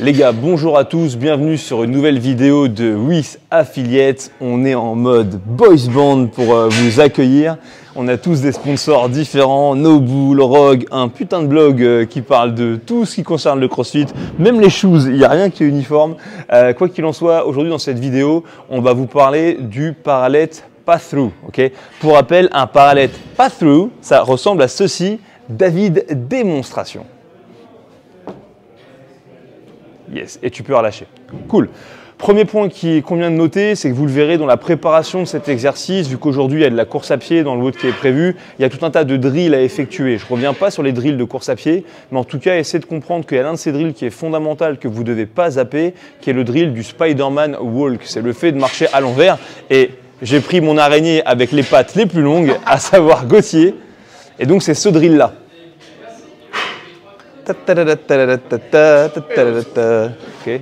Les gars, bonjour à tous, bienvenue sur une nouvelle vidéo de With Affiliate. On est en mode boys band pour vous accueillir. On a tous des sponsors différents, Nobull, Rogue, un putain de blog qui parle de tout ce qui concerne le CrossFit, même les shoes, il n'y a rien qui est uniforme. Quoi qu'il en soit, aujourd'hui dans cette vidéo, on va vous parler du parallèle pass-through. Okay, pour rappel, un parallèle pass-through, ça ressemble à ceci. David, démonstration. Yes, et tu peux relâcher. Cool. Premier point qu'on vient de noter, c'est que vous le verrez dans la préparation de cet exercice, vu qu'aujourd'hui il y a de la course à pied dans le WOD qui est prévu, il y a tout un tas de drills à effectuer. Je ne reviens pas sur les drills de course à pied, mais en tout cas, essayez de comprendre qu'il y a l'un de ces drills qui est fondamental, que vous ne devez pas zapper, qui est le drill du Spider-Man Walk. C'est le fait de marcher à l'envers. Et j'ai pris mon araignée avec les pattes les plus longues, à savoir Gauthier. Et donc c'est ce drill-là. Okay.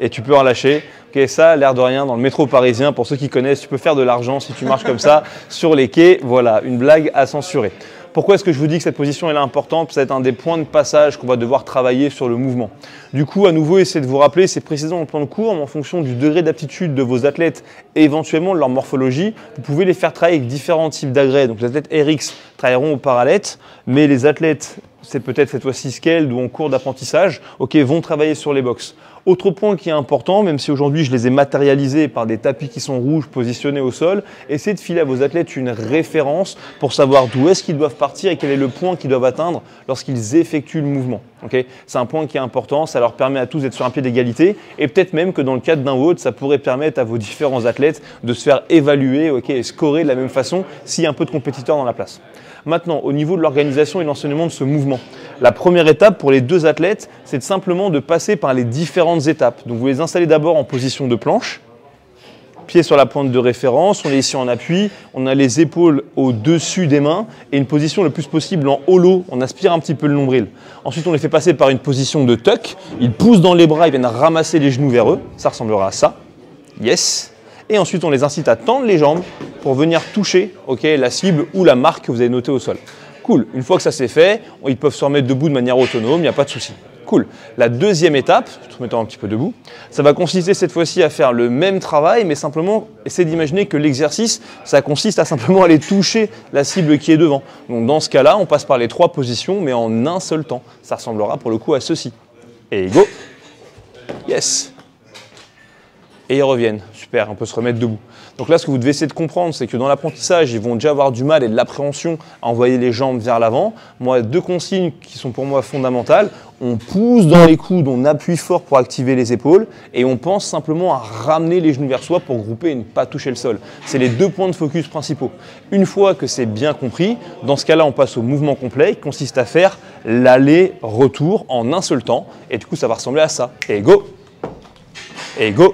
Et tu peux relâcher. Okay, ça, l'air de rien, dans le métro parisien, pour ceux qui connaissent, tu peux faire de l'argent si tu marches comme ça sur les quais. Voilà, une blague à censurer. Pourquoi est-ce que je vous dis que cette position est importante? C'est un des points de passage qu'on va devoir travailler sur le mouvement. Du coup, à nouveau, essayez de vous rappeler, c'est précisé dans le plan de cours, mais en fonction du degré d'aptitude de vos athlètes et éventuellement de leur morphologie, vous pouvez les faire travailler avec différents types d'agrès. Donc les athlètes RX travailleront au parallèle, mais les athlètes, c'est peut-être cette fois-ci scaled ou en cours d'apprentissage, vont travailler sur les box. Autre point qui est important, même si aujourd'hui je les ai matérialisés par des tapis qui sont rouges positionnés au sol, essayez de filer à vos athlètes une référence pour savoir d'où est-ce qu'ils doivent partir et quel est le point qu'ils doivent atteindre lorsqu'ils effectuent le mouvement. Okay, c'est un point qui est important, ça leur permet à tous d'être sur un pied d'égalité et peut-être même que dans le cadre d'un WOD, ça pourrait permettre à vos différents athlètes de se faire évaluer et scorer de la même façon s'il y a un peu de compétiteurs dans la place. Maintenant, au niveau de l'organisation et de l'enseignement de ce mouvement, la première étape pour les deux athlètes, c'est simplement de passer par les différentes étapes. Donc vous les installez d'abord en position de planche, pied sur la pointe de référence, on est ici en appui, on a les épaules au-dessus des mains et une position le plus possible en hollow, on aspire un petit peu le nombril. Ensuite, on les fait passer par une position de tuck, ils poussent dans les bras, ils viennent ramasser les genoux vers eux, ça ressemblera à ça. Yes. Et ensuite, on les incite à tendre les jambes pour venir toucher la cible ou la marque que vous avez notée au sol. Cool. Une fois que ça c'est fait, ils peuvent se remettre debout de manière autonome, il n'y a pas de souci. Cool. La deuxième étape, tout en mettant un petit peu debout, ça va consister cette fois-ci à faire le même travail, mais simplement, essayez d'imaginer que l'exercice, ça consiste à simplement aller toucher la cible qui est devant. Donc dans ce cas-là, on passe par les trois positions, mais en un seul temps. Ça ressemblera pour le coup à ceci. Et go. Yes. Et ils reviennent. Super, on peut se remettre debout. Donc là, ce que vous devez essayer de comprendre, c'est que dans l'apprentissage, ils vont déjà avoir du mal et de l'appréhension à envoyer les jambes vers l'avant. Moi, deux consignes qui sont pour moi fondamentales. On pousse dans les coudes, on appuie fort pour activer les épaules et on pense simplement à ramener les genoux vers soi pour grouper et ne pas toucher le sol. C'est les deux points de focus principaux. Une fois que c'est bien compris, dans ce cas-là, on passe au mouvement complet qui consiste à faire l'aller-retour en un seul temps. Et du coup, ça va ressembler à ça. Et go. Et go.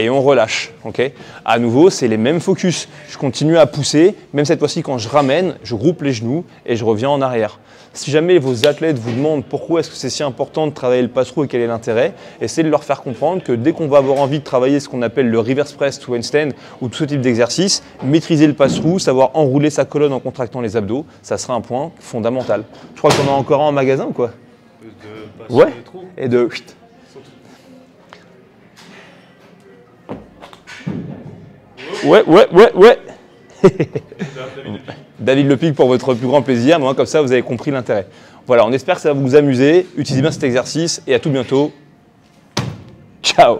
Et on relâche. Okay, à nouveau, c'est les mêmes focus. Je continue à pousser, même cette fois-ci quand je ramène, je groupe les genoux et je reviens en arrière. Si jamais vos athlètes vous demandent pourquoi est-ce que c'est si important de travailler le pass-through et quel est l'intérêt, essayez de leur faire comprendre que dès qu'on va avoir envie de travailler ce qu'on appelle le reverse press to handstand ou tout ce type d'exercice, maîtriser le pass-through, savoir enrouler sa colonne en contractant les abdos, ça sera un point fondamental. Je crois qu'on en a encore un en magasin ou quoi? Ouais. Et de... Ouais. David Lepic pour votre plus grand plaisir, mais comme ça vous avez compris l'intérêt. Voilà, on espère que ça va vous amuser. Utilisez bien cet exercice et à tout bientôt. Ciao.